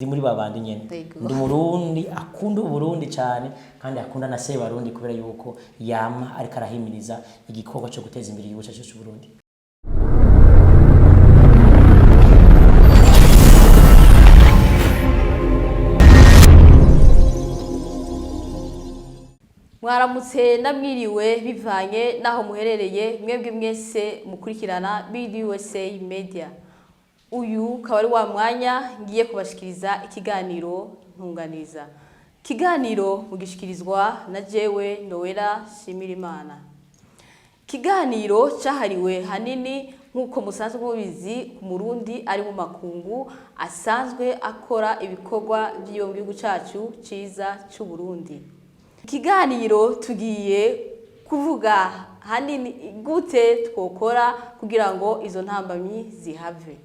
ndi muri babandi nyene ndi Murundi akunda Uburundi cyane kandi akunda na se Barundi kubera yuko yama ariko arahimiriza igikorwa cyo guteza imbere igihugu cyacu cy'u Burundi. Mwaramutse namwiriwe bivanye naho muherereye mwebwe mwese mukurikirana BDUSA Media. Uyu kabari wa mwanya ngiye kubashikiriza ikiganiro ntunganiza. Kiganiro mugishikirizwa na jewe Noella Shimirimana. Kiganiro cyahariwe hanini nkuko musanzwe mubizi ku Murundi ari mu makungu asanzwe akora ibikorwa by'iyo mu gihugu cyacu ciza cy'u Burundi. Kiganiro tugiye kuvuga hanini gute twokora kugira ngo izo ntambamyi zihave.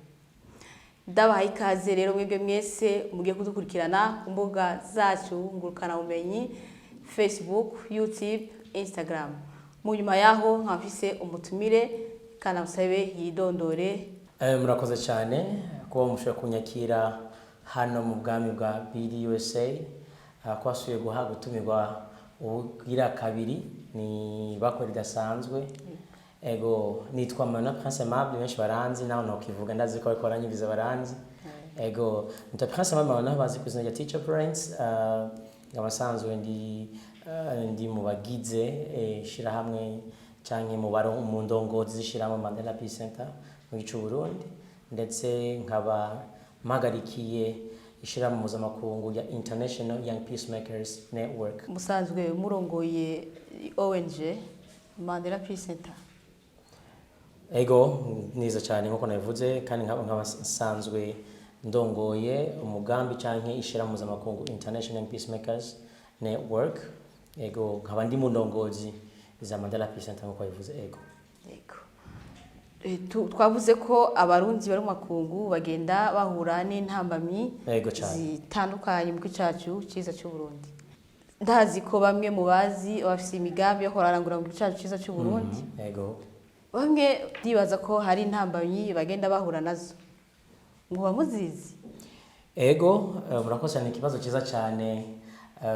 Ndabaha ikaze rero mwebwe mwese mugiye kudukurikirana ku mbuga zacu ngurukana bumenyi Facebook, YouTube, Instagram. Mu nyuma yaho nkafise umutumire kana musabe yidondore. Murakoze cyane kuba mushobora kunyakira hano mu bwami bwa BDUSA. Kwasuye gutumirwa ugira kabiri ni bakora idasanzwe. Ego nitwa Mana Prince Aimable benshi baranzi naho no kivuga ndazi ko ariko aranyiriza baranzi. Ego nitwa Prince Aimable naho bazi kuzina ya Teacher Prince. Abasanzwe ndi mu bagize shira hamwe canke mu baro mu ndongozi zishiramo Mandela Peace Center mu gicu Burundi ndetse nkaba magarikiye ishiramu mpuzamakungu ya International Young Peacemakers Network. Musanzwe murongoye ONG Mandela Peace Center. Ego niza cyane nkuko nabivuze kandi nkabasanzwe ndongoye umugambi canke ishiramu mpuzamakungu International Young Peacemakers Network. Ego nkaba ndi mu ndongozi za Mandela Peace Center nkuko bivuze. Twavuze ko abarundi bari mu makungu bagenda bahura n'intambamyi zitandukanye mu gicacu ciza cy'u Burundi. Ndazi ko bamwe mu bazi bafise imigambi yo korarangura mu gicacu ciza cy'u Burundi. Bamwe dibaza ko hari intambamyi bagenda bahura nazo. Muba muzizi? Murakoze cyane ikibazo ciza cyane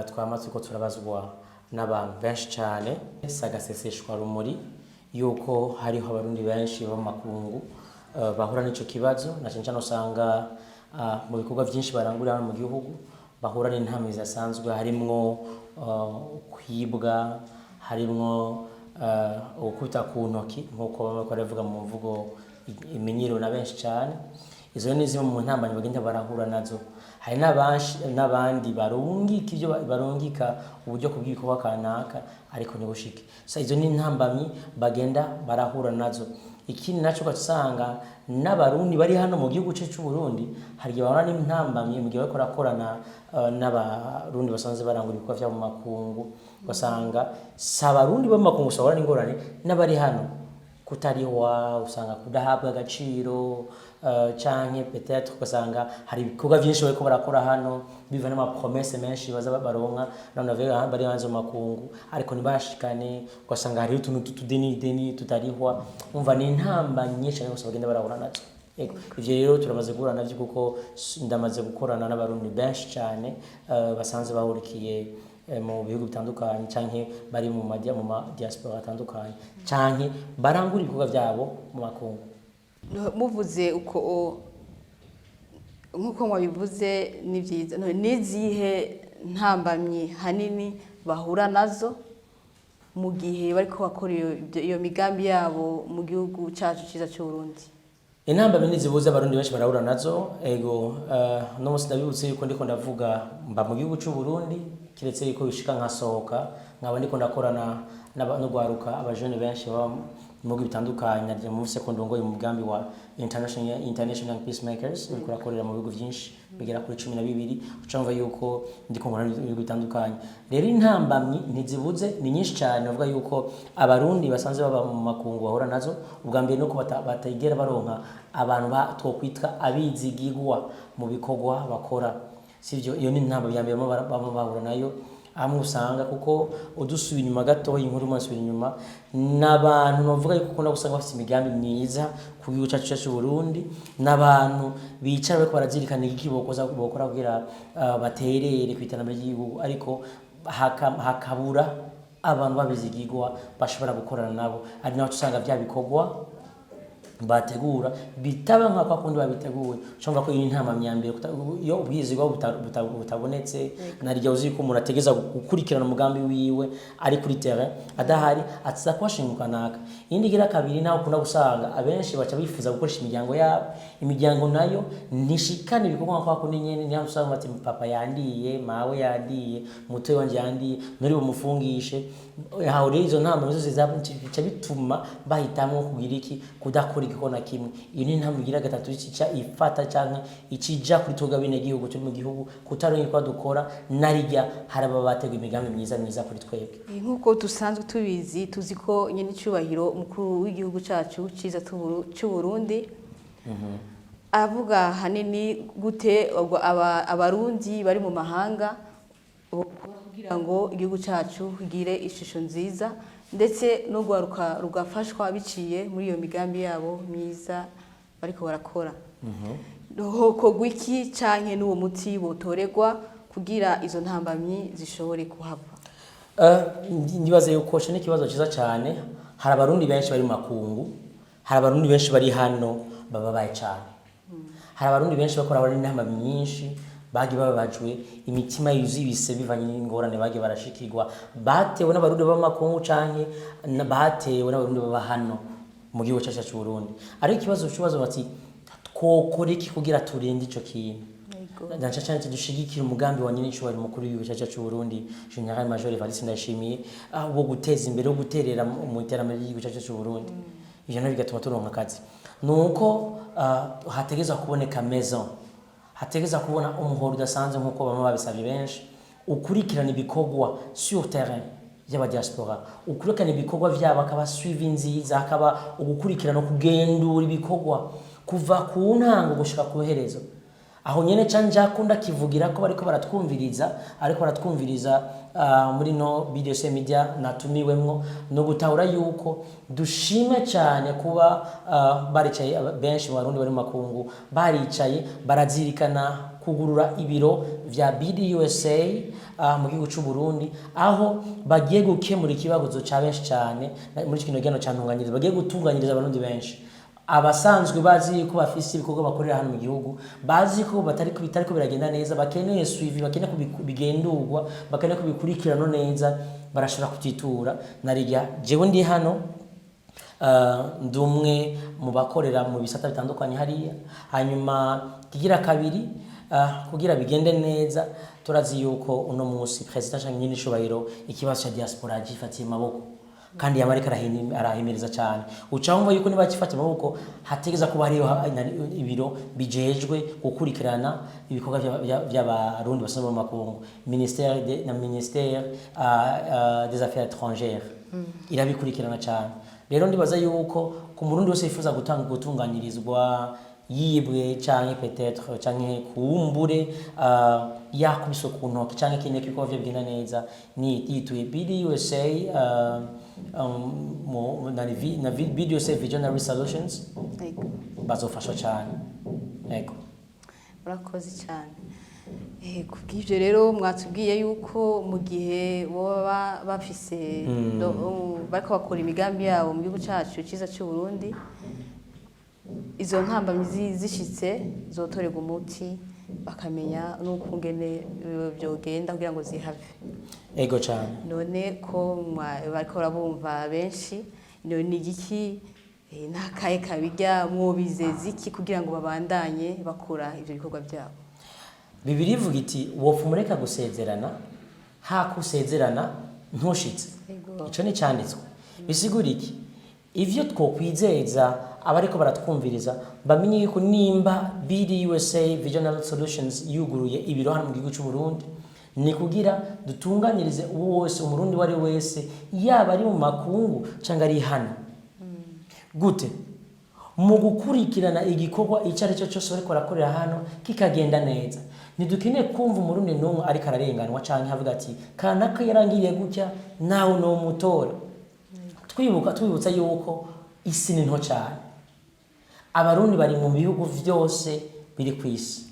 twamaze ko turabazwa n'abantu benshi cyane sagaseseshwa rumuri yuko hariho abarundi benshi b'amakungu bahura n'ico kibazo na cyane usanga mu bikorwa byinshi barangurira mu gihugu bahura n'intambwe zasanzwe harimwo kwibwa harimwo ukuta ku ntoki nkuko bamwe baravuga mu mvugo imenyero na benshi cyane. Izo ni zimwe mu ntambamyi bagenda barahura nazo. Hari n'abandi barungika ibyo barungika uburyo kubw'ibikorwa kanaka ariko nibushike. Izo ni intambamyi bagenda barahura nazo. Ikindi naco gasanga n'abarundi bari hano mu gihugu cy'u Burundi hari bahura n'intambamyi mu gihe bakora korana n'abarundi basanzwe barangura ibikorwa bya mu makungu. Basanga sabarundi bo mu makungu sabara n'ingorane n'abari hano kutariwa usanga kudahabwa agaciro canke peut-être basanga hari ibikorwa byinshi bariko barakora hano biva n'ama promesse menshi baza baronka none bari hanze mu makungu ariko nibashikane ugasanga hari utuntu tudeni tutarihwa umva ni intamba nyinshi cyane bagenda barahura nazo. Ivyo rero turamaze guhura navyo kuko ndamaze gukorana n'abarundi benshi cyane basanze bahurikiye mu bihugu bitandukanye canke bari mu diaspora atandukanye canke barangura ibikorwa byabo mu makungu. Muvuze uko nkuko mwabivuze ni byiza nizihe ntambamyi hanini bahura nazo mu gihe bariko bakora iyo migambi yabo mu gihugu cyacu ciza cy'u Burundi? Intambamyi nizibuza abarundi benshi barahura nazo. No musi ndabibutse yuko ndiko ndavuga mba mu gihugu cy'u Burundi kiretse yuko bishika nkasohoka nkaba ndiko ndakorana no gwaruka abajene benshi baba mu bihugu bitandukanye naje mu sekondongo mu mugambi wa International Peacemakers uriko rakorera mu bihugu byinshi bigera kuri 12 ucamva yuko ndiko nkora ibihugu bitandukanye. Rero intambamyi ntizibuze ni nyinshi cyane uvuga yuko abarundi basanze baba mu makungu bahura nazo. Ubwa mbere nuko batayigera baronka abantu twokwitwa abizigirwa mu bikorwa bakora. Sivyo iyo ni intambamyi ya mbere bahura nayo. amwe usanga kuko udusubiye inyuma gato inkuru umusubira inyuma n'abantu bavuga yuko ukunda gusanga bafite imigambi myiza ku gihugu cyacu cy'u Burundi n'abantu bicara bariko barazirikana iki bokora kugira baterere ku iterambere ry'igihugu ariko hakabura abantu babizigirwa bashobora gukorana nabo ari naho usanga bya bikorwa bategura bitaba nka kwa kundi babiteguye cyangwa ko iyi ntama myambere iyo ubwizigwa butabonetse narijya uzi ko umuntu ategeza gukurikirana umugambi wiwe ari kuri terrain adahari atza kwashinguka naka indi gira kabiri naho ukunda gusanga abenshi baca bifuza gukoresha imiryango yabo imiryango nayo ntishikane ibikorwa kwa kundi nyene niho usanga bati papa yandiye mawe yandiye muto wanje yandiye nuri bumufungishe aho rero izo ntama zose zica bituma bahitamwo kugira iki kudakora igikona kimwe iyo ni ntambwe igira gatatu ica ifata cyangwa ikija kuri toga bine gihugu turi mu gihugu kutaronye kwa dukora narijya haraba batega imigambi myiza kuri twebwe nkuko dusanzwe tubizi tuzi ko nyene cyubahiro umukuru w'igihugu cacu ciza cy'u Burundi avuga hanini gute abarundi bari mu mahanga kugira ngo igihugu cacu gire ishusho nziza ndetse no gwaruka rugafashwa biciye muri iyo migambi yabo myiza bariko barakora hoko gwiki canke n'uwo muti botoregwa kugira izo ntambamyi zishobore kuhava ndibaze yuko cyo n'ikibazo cyiza cyane hari abarundi benshi bari mu makungu hari abarundi benshi bari hano bababaye cyane hari abarundi benshi bakora bari n'intama myinshi bagi babajwe imitima yuzibise bivanye n'ingorane bagi barashikirwa batewe n'abarundi b'amakungu canke batewe n'abarundi baba hano mu gihugu cyacu cy'u Burundi ari ikibazo bati twokora iki kugira turinde ico kintu ndacha cyane dushigikira umugambi wa nyine cyubahiro mukuru w'igihugu cyacu cy'u Burundi General Major Evariste Ndayishimiye wo guteza imbere wo guterera mu iterambere ry'igihugu cyacu cy'u Burundi ivyo nabyo bigatuma turonka akazi nuko hategeza kuboneka maison hategeza kubona umuhoro udasanzwe nkuko bamwe babisabye benshi ukurikirana ibikorwa sur terrain y'aba diaspora ukurikirana ibikorwa byabo akaba suivi nziza akaba ugukurikirana kugendura ibikorwa kuva ku ntango gushika ku herezo aho nyene canje akunda kivugira ko bariko baratwumviriza muri no BDC media natumiwemwo no gutahura yuko dushima cyane kuba baricaye benshi mu Barundi bari mu makungu baricaye barazirikana kugurura ibiro vya BDUSA mu gihugu cy'u Burundi aho bagiye gukemura ikibazo ca benshi cyane muri kino gihano cyantunganyiriza bagiye gutunganyiriza Abarundi benshi abasanzwe bazi ko bafise ibikorwa bakorera hano mu gihugu bazi ko bitariko biragenda neza bakeneye suivi bakeneye kubigendurwa bakeneye kubikurikirana neza barashobora kutitura narijya jewe ndi hano ndumwe mu bakorera mu bisata bitandukanye hariya hanyuma kigira kabiri kugira bigende neza turazi yuko uno munsi president cyangwa nyine shobahiro ikibazo cya diaspora gifatiye maboko kandi yamarika arahimiriza cyane ucahumva yuko niba kifata maboko hategeza kuba hariyo ibiro bijejwe gukurikirana ibikorwa by'abarundi basanzwe mu makungu ministère des affaires étrangères irabikurikirana cyane rero ndibaza yuko ku murundi wese yifuza gutunganyirizwa yibwe canke peut-être canke kumbure yakubise ku ntoki canke kine kiko bigenda neza ni yituye BDUSA na BDUSA Visionary Solutions bazofasha cyane ego murakoze cyane kubw'ivyo rero mwatubwiye yuko mu gihe baba bafise bariko bakora imigambi yabo mu gihugu cyacu cyiza cy'u Burundi izo ntambamyi zishitse zotorega umuti bakamenya n'ukungene byogenda kugira ngo zihave ego cyane none ko bariko barabumva benshi none igiki nakaye kabijya mwobizeza iki kugira ngo babandanye bakora ivyo bikorwa byabo Bibiri ivuga iti wofumureka gusezerana hakusezerana ntushitse ico ni cyanditswe bisigura iki ivyo twokwizeza abariko baratwumviriza bamenye yuko nimba BDUSA Visionary Solutions yuguruye ibiro hano mu gihugu cy'u Burundi ni kugira dutunganyirize uwo wose umurundi wari wese yaba ari mu makungu cyangwa ari hano gute mu gukurikirana igikorwa icyo ari cyo cyose bariko barakorera hano kikagenda neza ntidukeneye kumva umurundi n'umwe ariko ararenganwa canke havuga ati kanaka yarangiriye gutya nawe no mutora. Twibutsa yuko isi ni nto cyane, abarundi bari mu bihugu vyose biri kwisi.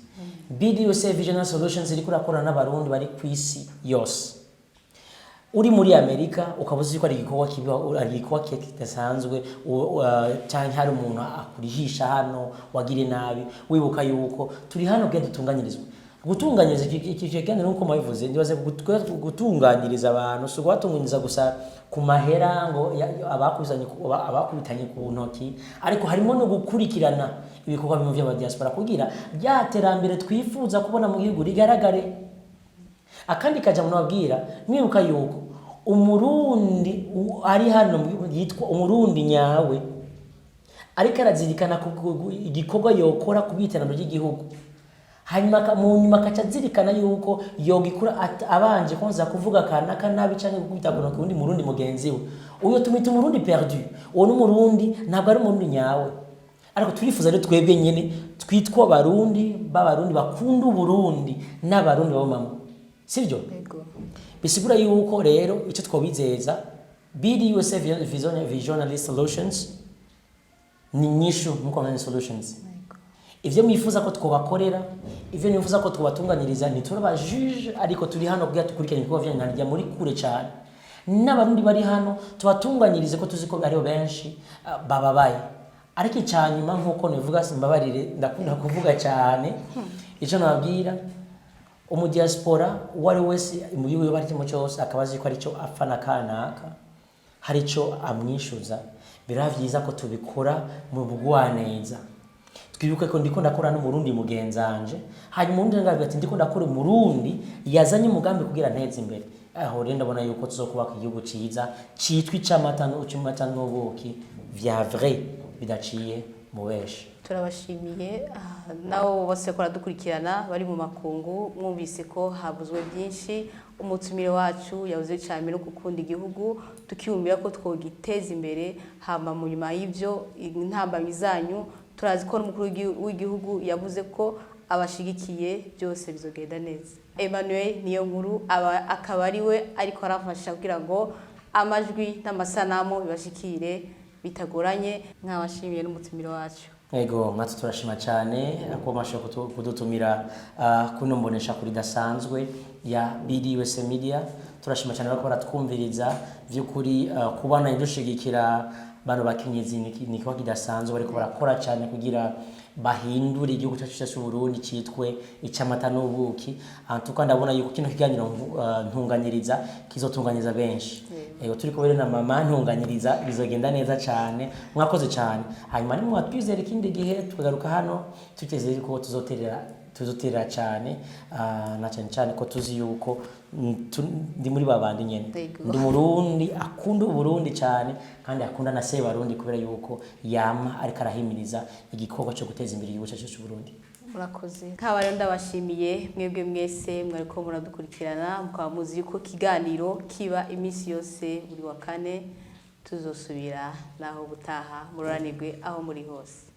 BDUSA Visionary Solutions iri kurakorana n'abarundi bari kwisi yose. Uri muri Amerika ukabuze ko ari igikorwa kiba ari igikorwa kidasanzwe cyane hari umuntu akurihisha hano wagire nabi, wibuka yuko turi hano bwe dutunganyirizwa. Gutunganyiriza iki cyane nuko mabivuze ndibaze gutunganyiriza abantu so gwatunganyiriza gusa ku mahera ngo abakubitanye ku ntoki, ariko harimo no gukurikirana ibikorwa bimwe by'aba diaspora kugira byaterambere twifuza kubona mu gihugu rigaragare. Akandi kaja munabwira mwibuka yuko umurundi ari hano yitwa umurundi nyawe ariko arazirikana igikorwa yokora kubiterambere ry'igihugu, hanyuma mu nyuma akacazirikana yuko yogikura abanje konza kuvuga kanaka nabi canke gukubitagura ku wundi murundi mugenzi we, uyo tumita umurundi perdu. Uwo n'umurundi ntabwo ari umurundi nyawe, ariko turifuza rero twebwe nyene twitwa abarundi b'abarundi bakunda uburundi n'abarundi b'amama, sivyo? Bisigura yuko rero icyo twobizeza BDUSA Visionary Solutions ni nyishu muko solutions. Ivyo mwifuza ko twobakorera, ivyo mwifuza ko twobatunganyiriza, ntituraba juge ariko turi hano kugira tukurikirane ibikorwa vyanyu narya muri kure cyane. N'abarundi bari hano tubatunganyirize ko tuzi ko ariho benshi bababaye. Ariko icyanyuma nkuko nivuga simbabarire ndakunda kuvuga cyane ico nababwira umudiaspora wari wese mu gihugu bari mu cyose akabazi ko ari cyo afana kanaka hari cyo amwishuza, biravyiza ko tubikora mu bugwaneza. Twibuke ko ndiko ndakora n'umurundi mugenzanje, hanyuma undi ngavuga ati ndiko ndakora umurundi yazanye umugambi kugira nteze imbere. Aho rero ndabona yuko tuzokubaka igihugu ciza citwa icamata n'ubuki vya vrai bidaciye mu beshi. Turabashimiye nawo bose ko dukurikirana bari mu makungu, mwumvise ko habuzwe byinshi. Umutumire wacu yavuze cyane no gukunda igihugu, tukiyumvira ko twogiteza imbere. Hama mu nyuma y'ivyo intambamyi zanyu turazi ko n'umukuru w'igihugu yavuze ko abashigikiye byose bizogenda neza. Emmanuel Niyonkuru akaba ari we ariko arafasha kugira ngo amajwi n'amasanamu bibashikire bitagoranye. Nkabashimiye n'umutumire wacu. Ego mwatu turashima cyane ko masho kudutumira kuno mbonesha kuri dasanzwe ya BDUSA Media. Turashima cyane bako baratwumviriza vy'ukuri kubana idushigikira bano bakenyezi ni kwa kidasanzwe ariko barakora cyane kugira bahindura igihugu cyacu cy'u Burundi cyitwe icamata n'ubuki. Antuka ndabona yuko kino kiganiro ntunganyiriza kizotunganyiriza benshi. Ego turi kubere na mama ntunganyiriza bizogenda neza cyane, mwakoze cyane. Hanyuma ni mwatwizera ikindi gihe tukagaruka hano tuteze ko tuzoterera cyane na cyane ko tuzi yuko ndi muri babandi nyene. Ndi murundi akunda uburundi cyane kandi akunda na se barundi kubera yuko yama ariko arahimiriza igikorwa cyo guteza imbere igihugu cyacu cy'u Burundi. Murakoze. Nkaba rero ndabashimiye mwebwe mwese mwariko muradukurikirana, mukaba muzi yuko kiganiro kiba iminsi yose buri wa kane. Tuzosubira naho butaha muroranirwe aho muri hose.